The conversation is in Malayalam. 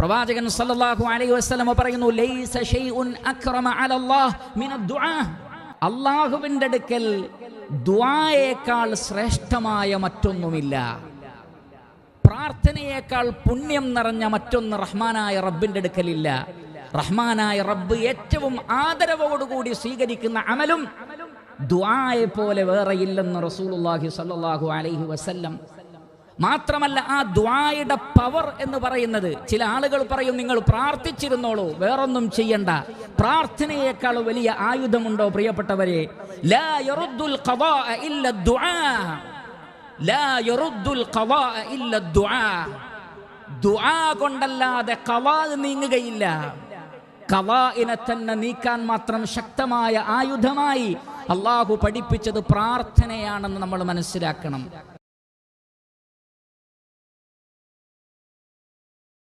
പ്രവാചകൻ സല്ലല്ലാഹു അലൈഹി വസല്ലം പറയുന്നു, ലൈസ ശൈഉൻ അക്റമ അലല്ലാഹ് മിനദ് ദുആ. അല്ലാഹുവിന്റെ അടുക്കൽ ദുആയേക്കാൾ ശ്രേഷ്ഠമായ മറ്റൊന്നുമില്ല. പ്രാർത്ഥനയേക്കാൾ പുണ്യം നിറഞ്ഞ മറ്റൊന്ന് റഹ്മാനായ റബ്ബിന്റെ അടുക്കലില്ല. റഹ്മാനായ റബ്ബ് ഏറ്റവും ആദരവോടുകൂടി സ്വീകരിക്കുന്ന അമലും ദുആയെ പോലെ വേറെയില്ലെന്ന് റസൂലുള്ളാഹി സ്വല്ലല്ലാഹു അലൈഹി വസല്ലം. മാത്രമല്ല, ആ ദുആയുടെ പവർ എന്ന് പറയുന്നത്, ചില ആളുകൾ പറയും നിങ്ങൾ പ്രാർത്ഥിച്ചിരുന്നോളൂ, വേറൊന്നും ചെയ്യണ്ട. പ്രാർത്ഥനയേക്കാൾ വലിയ ആയുധമുണ്ടോ പ്രിയപ്പെട്ടവരെ? ലാ യറുദ്ദുൽ ഖദാഅ ഇല്ല ദുആ, ലാ യറുദ്ദുൽ ഖദാഅ ഇല്ല ദുആ. ദുആ കൊണ്ടല്ലാതെ ഖദാ നീങ്ങുകയില്ല. ഖദാഇനെ തന്നെ നീക്കാൻ മാത്രം ശക്തമായ ആയുധമായി അല്ലാഹു പഠിപ്പിച്ചത് പ്രാർത്ഥനയാണെന്ന് നമ്മൾ മനസ്സിലാക്കണം.